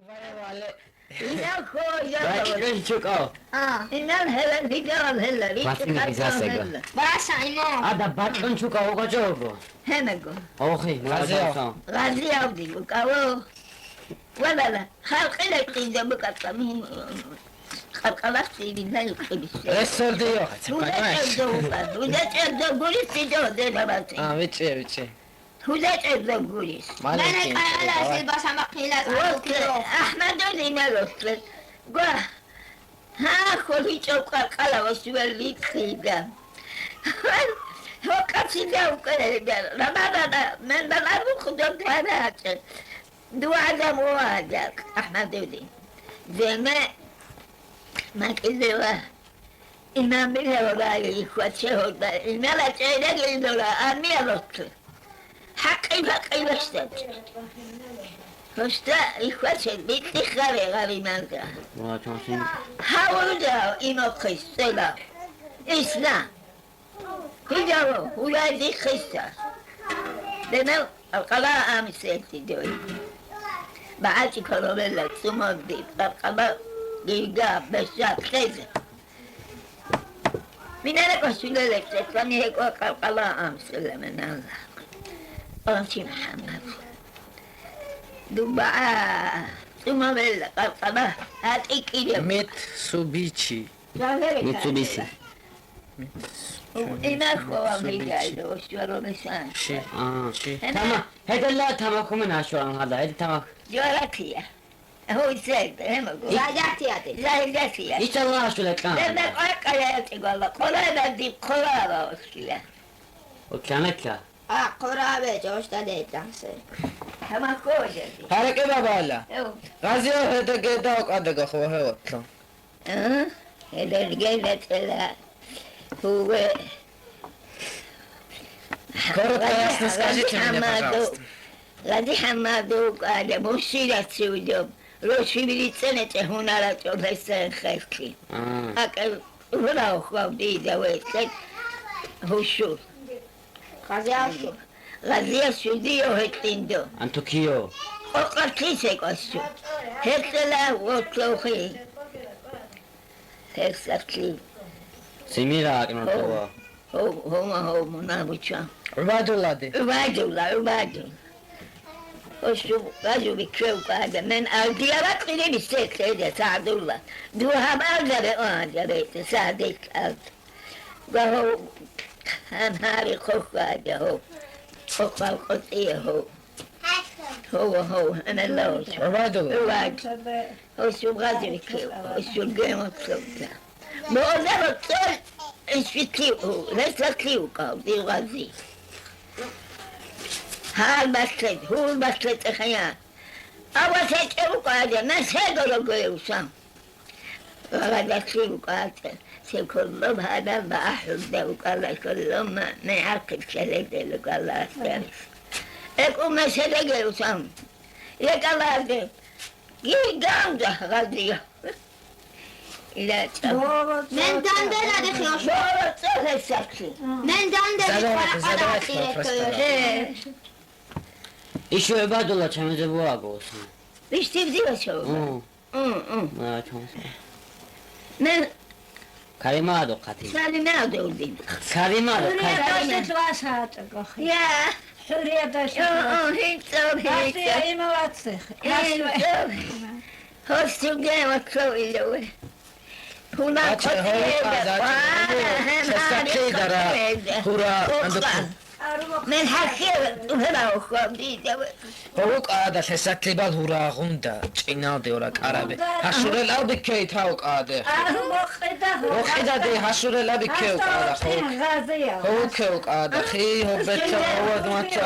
vale. Bakın çok o. İnan hele gidelim hele. Basın gizasego. Basa ino. Ada bakın çok o kaçogo. Hemen go. Ohi, Gazio. Gazi avdi bu kavu. Valla halkıyla kıydı bu katlamin. Kalkalak sevinler yıkılmıştı. Ressol diyor. Huzet evde huzet evde gulis diyor de babası. Vici. Huzet evde gulis. Ben kayala sil basa makila. Ahmet öyle ne olsun. Go. Ha koli çok kalkala ve süverli kıydı. O kaside o kadar. Ramazan'da ben bu kudum tane açın. Duada muada. Ahmet öyle. Zeme makizewa. İmam bile oraya yıkatça orada. İmala çayda geldi oraya. Anlıyor olsun. Hakkı başladı. Hoşta yıkatça bitti kare imamda. Murat'ın Havurda ino kız selam. İslam. Hijabu huyadi kızsa. Demek alkala amiseti diyor. Baati kolobella sumodi alkala giga besat kızı. Minare koşulele çekani heko alkala amiselle men Allah. Onçi Muhammed. Dubaa sumobella alkala hat ikili. Mitsubishi. Mitsubishi. İnak kovam hikayede o şuaro mesan. Tamam. Hadi la tamam kumuna şu an hala. Hadi tamam. Coğrafya. Ho sevdi hem o. Zaydatiyati. Zahidasiya. Hiç Allah şöyle kan. Demek kaya çıkıyorlar. Kolay da dip kolay da olsun. O kanaka. Qurabe joshta deytanse. Tamam koyacağız. Hareke babala. Evet. Gazio hede geda o adaga khohe otlo. Eder geyletela. Huve. Коротко ясно скажите мне, пожалуйста. Ради Хамаду каде мусилат судом. Росвилиценете хунара профессор Хевки. Акал врау хвавди давайте. Хушур. Qaziyashi. Газия судио хеттиндо. Antokiyo. Оқартисе косу. Хеттела вотлохи. Хексакли. Semira aknotowa. Ho munabуча. Ubadullah. Ubadu. Oşu gazu bir köy vardı. Ben aldıyarak bile bir sekteydi Sadullah. Duha bazıları o acabeydi Sadık aldı. Ve o hanhari kok vardı o. Kokal kotiye o. Ho, hemen olsun. Ubadullah. Ubadu. Oşu gazu bir köy. Oşu gön oturdu. Bu o zaman sol resatliu kaldı gazi. Hal başladı, hul başladı hayat. Ama sen çabuk ağaca, ben sen doğru görüyorsam. Ağaca çabuk ağaca. Sen kullum hadem ve ahudde ukalla kullum me akıl şerefde ukalla aslanız. Ek o mesele görüyorsam. Yakalardı. Gamza gazıyor. İlaç. Men dandela de khiyosh. Doğru söylesaklı. Men dandela Zadorat, qara zadorat. İşi Ubadullah çamıza bu abi olsun. İşte diyor çoğu. Murat'ın. Ben Karima adı katil. Salime adıldın. Karima adı Hürriyet katil. doşet vasat gohi. Ya. Hürriyet doşet vasat. Hiç o Hasiye hiç. ima vatsık. Hoşçu gel çoğuyla. Puna Aç hoy sesakli dara. Hura anduku. Men hakir uhra okham dide. Hawuk ada sesakli bal hura gunda. Çinaldi ora karabe. Haşurel abi key tavuk adı. Ahu moqida O khida de haşurel abi key ada. Gaziya. Hawuk key ada. Khi hobetta hawad macha.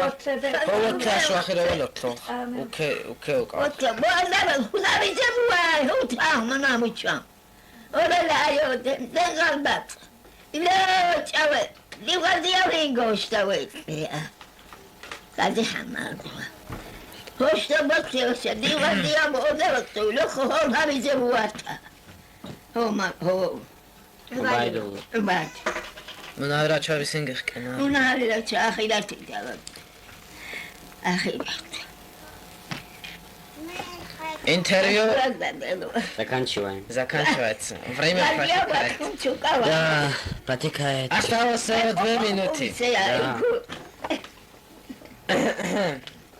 Hawuk taş akhira welotlo. Okay. Otta bu adam hula bize bu ay hut ahmana muçam. Orada ayo den galbat. İla çavet. Diyor diyor gosta ve. Kazi hamad. Hoşta bakıyorsa diyor bu da bakıyor. Hol ha bize bu ata. Ho. Ubaydullah. Bak. Munavra çavisin gıkena. Ona hala çahilat diyor. Ahi bak. Интервью Заканчиваем. заканчивается. Время протекает. Да, протекает. Осталось 2 минуты.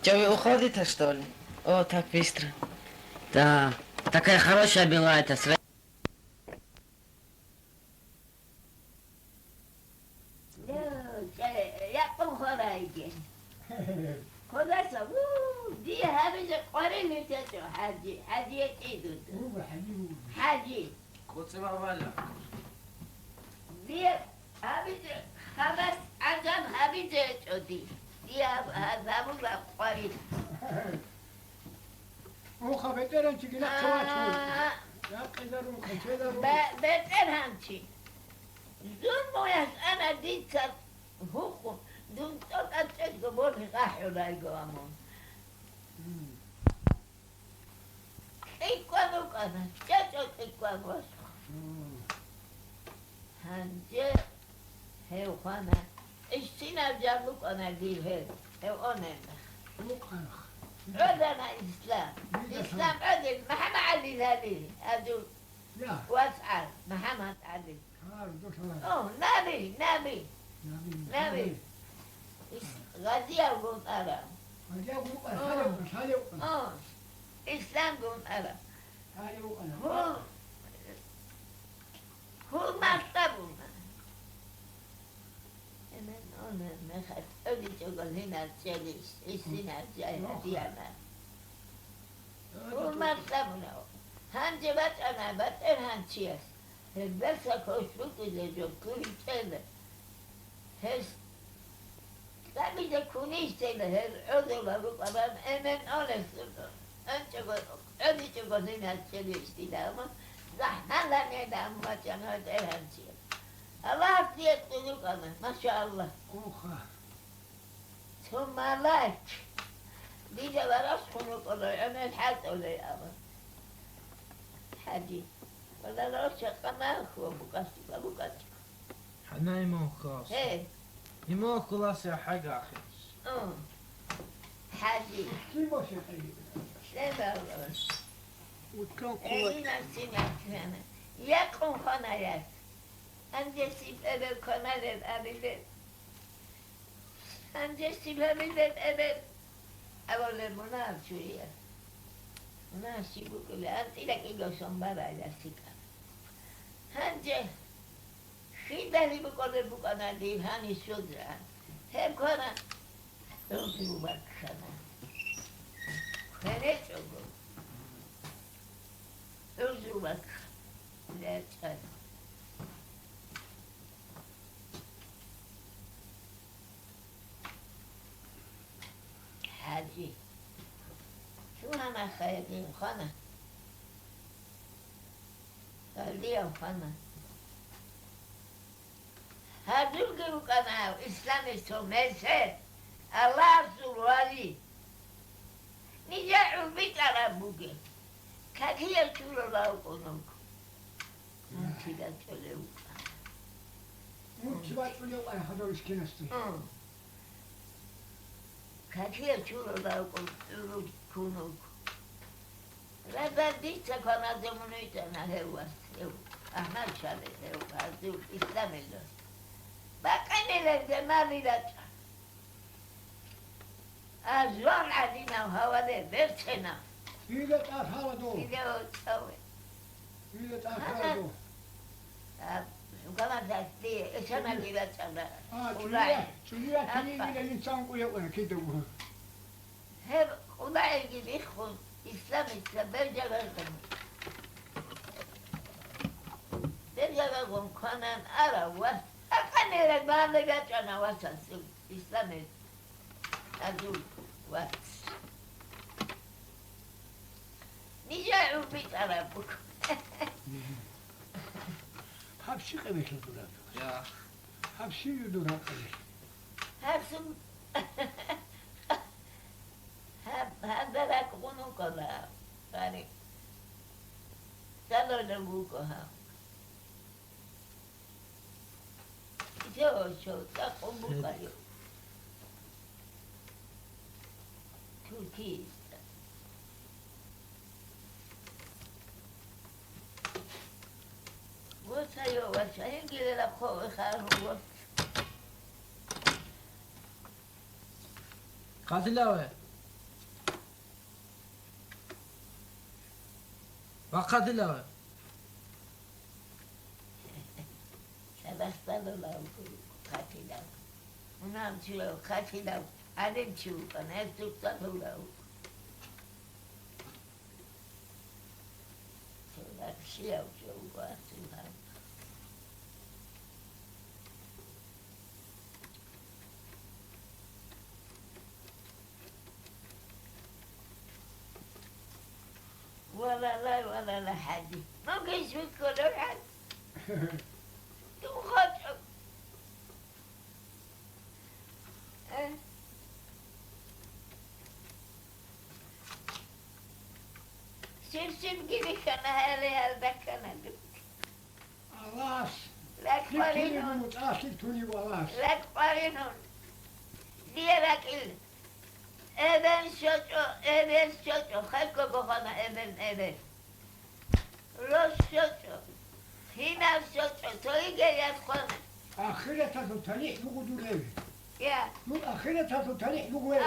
Че, вы уходите, что ли? О, так быстро. Да, такая хорошая была эта связь. خلاصة دي هذا قرين يتسو حاجي يتعيدو حاجي دي هذا خمس عجم هذا يتعودي دي هذا مو قرين او خبرن چی گلا چوات یا قدرون خچدارون بهتر همچی زون باید انا دید حقوق دون طاقت چه گبور قحو لایگو امون ایکوانو کنن چه چوت ایکوانو هنجه هیو خانه اشتینا جلو کنه دیر هیو آنه عدنا إسلام عدل محمد علي ذالي أدو لا واسعة محمد علي أوه نبي غازي أقول أرى إسلام قول أرى هو مكتبنا أنا نخاف أبي تقول هنا تجلس السنة الجاية ديانا هو مكتبنا هنجبت أنا بطل هنشيس بس كوشبك إذا جو كل كذا هس تبي تكونيش كذا هس عذر لك أمام أمن أولس أنت قل أبي تقول هنا تجلس ديانا زحمة لنا دام ما كان هذا هنشيس الله يطلق أنا ما شاء الله ثم لك ديجا براسكم وقضي أنا الحاج أولي أبا حاجي ولا لا شقة ما هو بقصتك حنا يمو خلاص هي يمو خلاص يا حاج أخي حاجي کی باشه خیلی لا بابا وكان این سینه یکون خانه یک انجا سیبه کنه ابیده انجا سیبه بیده ابید اول منار شویه منار سیبو کلی انتی لکی گوشن برای دستی کن انجا خیلی بکنه دیر هنی شد رن هم کنه رو بکنه خیلی چگو رو بکنه لیتر حاجی شو همه خیدیم خانه دردیم خانه هر دور که بکنه اسلام سومسه الله سوالی نیجا عربی طرف بگه ککی چول راو کنم چی دا چله بکنه چی باید بلیو قای حضورش کی نستی ککی چول راو کنم ربا دیسا کنه زمونیتا نه هست احمد شده هست اسلام الله بقنی لنده مالیدت از وان عدینا و حواله برسنا ایدت افحال دو دیده و چاوه ایدت افحال دو کما دستی اشنا لیبت چنده چونیه کنی دیگه انسان کویه کنه کی دو هم خدای گیری خون اسلام برجبه کنی برجبه کن کنن ارا وست اقنی رک مالیدت چنده وست اسلام ازول وست نیجا عربی طرف بکن حبشی قمیش دورا يا حبشی دورا قمیش هرسون هم درک خونو کنه باری سلو نگو که هم جو شو تقوم بکنی ترکی است سایه و سایه گیره را خواه خواهر و قاتلاوه وقاتلاوه سبستان رو لاو خاطی لاو اونم چی لاو خاطی لاو عدم چی بکنه از دوستان رو لاو چی لاو چی لاو باید لاو ولا لا ولا لا حدي ما قيس بكل حد تخاطب سلسل كذا كان هالي هذا كان Ağaç. لك Lik tuni قرينون bulut, ağaç lik tuni bu ağaç. لك قرينون ديالك إل إبن شوشو خلقو بخانا إبن روش شوشو هنا شوشو توي جايات خانا Ahirete tutanı bu kudur evi. يا Bu ahirete tutanı bu evi.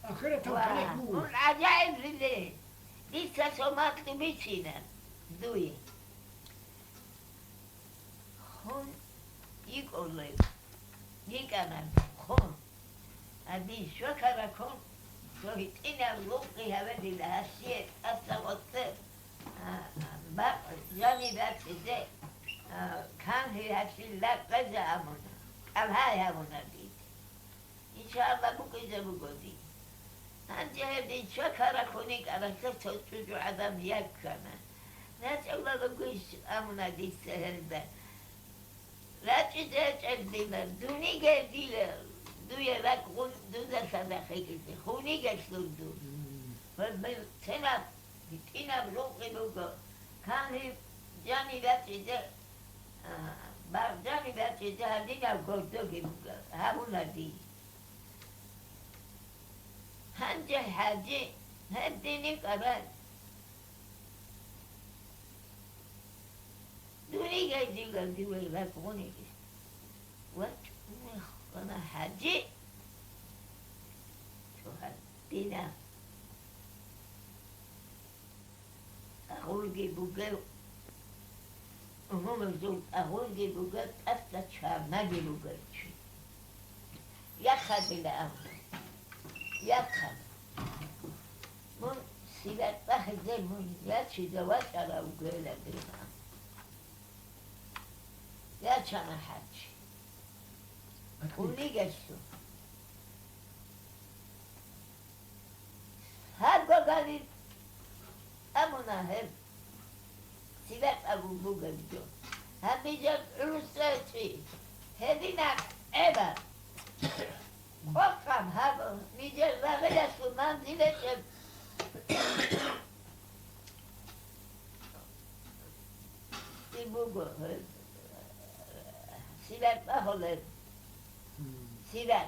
Ahirete tutanı bu. والعجائب اللي لسه سمعت بيتنا دوي هون يقول لي يقنا هون أدي شكرا كون سويتنا الوقي هبدي لها شيء أستوت بق جاني ذات زي كان هي هالشيء لا قزا أمنا الهاي همنا بيت إن شاء الله بقيزة بقودي أنت هذه شكرا كونك على تسوي عدم يكنا لا تقول لقيس أمنا دي السهل ده لا تزعج الدين دوني قديلا دويا لك دوزا صدقك خوني قسلو دو فبالسنة بتينا بلوقي بوقو كان هي جاني باتي ده بعد جاني باتي ده هدينا بقودوكي بوقو هابونا دي هنجي حاجي هديني قرار دوني قايدي قلبي ويلاك غني وات أنا حاجي شو هدينا أقول جيبوكي وهم الزوج أقول جيبوكي أفتت شهر ما جيبوكي يخد بلا أمر يدخل من سيبت بحث زي من ياتشي زواج على وقيلة بينا ياتش أنا حاج ولي قشتو هاد قال أمنا هم سيبت أبو بوغل جو هم بيجب عروساتي هدينا عبر خواهم هذا میجر رقل است و منزلش بگو سیرت بخوله سیرت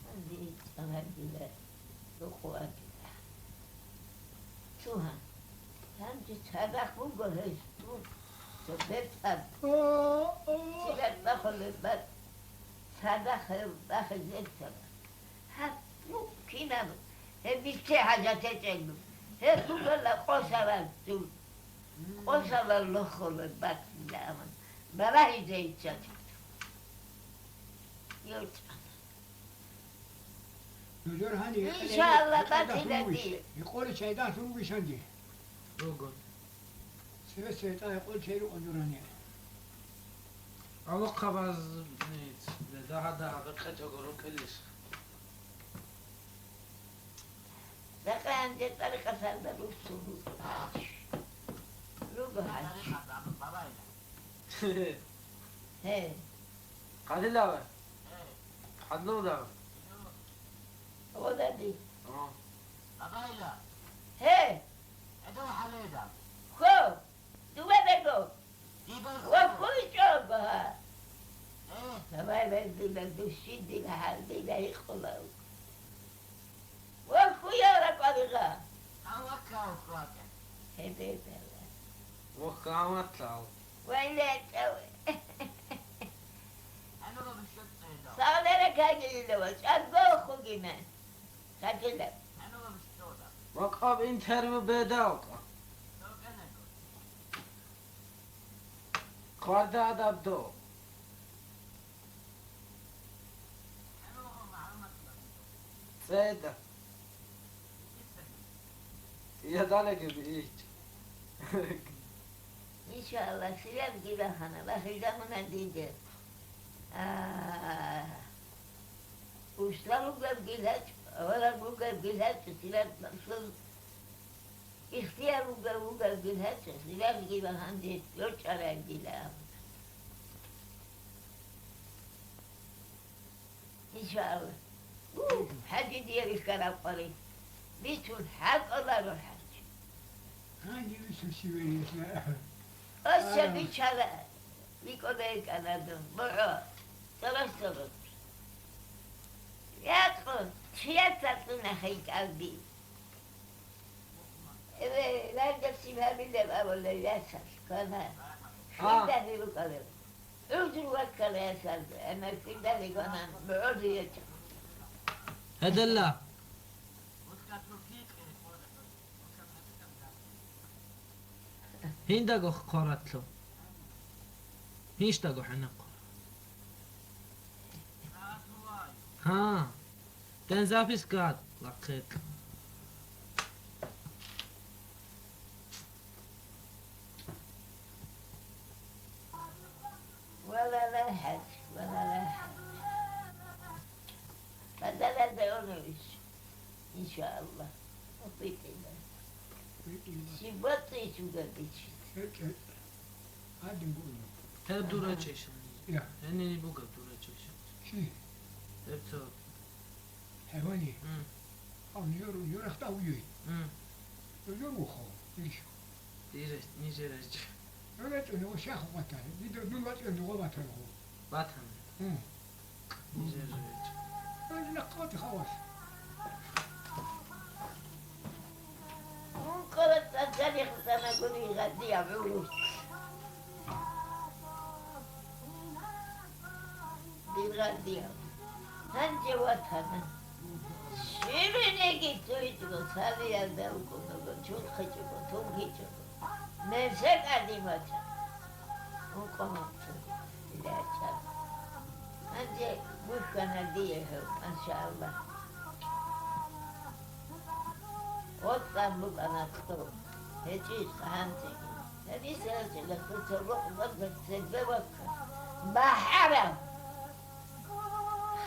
من دید امر دیده دو خواه دیده تو هم چه طرق بگو هست تو بفهم سیرت بخوله بد صدق زيت هو كنا بيتي حاجة تجنب هو لا قصر الدول قصر الأخر البات دائما براهي زيت شد Diyor hani İnşallah batile يقول şeyda sunu bişandi. بقول Seve şeyda يقول şeyi onur hani. أبو قبض نيت ده بقيت أقول كلش لقد عندي طريقة سلبة بالسلوك روبه حاج هي قاعد لا قاعد له ده هو ده دي لقايلة هي ادو حليدا خو دوباره گو يبقى وكل شوبها ايه فما بدي بدوشي دي لحال دي لا يخلو وكو يا رقبها توكا وفاتك هدي وقامت وين لا تسوي أنا ما بشتغل ده صار لك هاجي اللوز أبغى أخوي من خاتلك أنا ما بشتغل ده وقاب انترم بداوك لو كان قرد ادب دو أنا ما معلومات سيدة يا دالك بيج إن شاء الله سلام كذا خنا لا خير من ديجي واشتغلوا قبل جلاد ولا قبل جلاد سلام مقصود اختياروا قبل جلاد سلام كذا هندي يرجع الجلاد إن شاء الله حج ديال الكلام قريب بيتون حق الله روح حج هاني وش سوي أسا بيشارة بيكون هيك أنا دم برا ثلاث يأكل شيئتنا هيك قلبي لا تسيبها بالله ولا ياسر كان حيدا في القلب ارجو وكل ياسر أنا في ذلك أنا بعودية هدلا هين دقو قراتلو هيش دقو حنا ها تنزافيس قاد لقيت ولا لا حج ولا لا حج فدلا دعونيش إن شاء الله وطيت إله شبطي شو قديش هادي نقول هب دورا تشيشن يا هني بوقا دورا تشيشن شي هبتو حيواني أو يورو اختاوي يورو خو ليش ديرش نيجرش يورو إنه وشاخ وطن يدو نوات إنه وطن هو باتهم نيجرش أنا قاطي خلاص قلت التاريخ سنة قولي غدي عروس دي غدي هنجي وطنا شيريني جيتو يتو سالي يدو كنو شو خيجو توم خيجو نسك قديمة وقمت إلى أجل هنجي مشكنا ديه إن شاء الله وطن بقنا كتب هجيس هانتي هذه سألت لك تروح ضد تسببك بحرم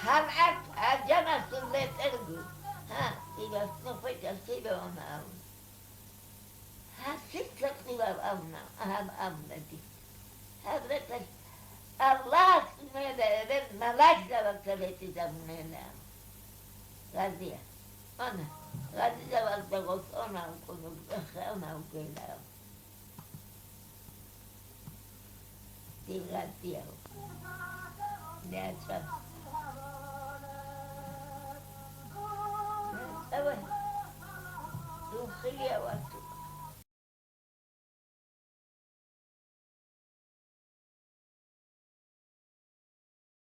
خلعت الجنة اللي ترقو ها إذا صفيت السيبة وما أمن ها ستة قبل أمنا أهم أمنتي هذا الله سبحانه ملاك زبط تزمنا غازية أنا غادي زبط تغط أنا أكون أنا أكون دي غادية لا تشاف أول دوخية وقت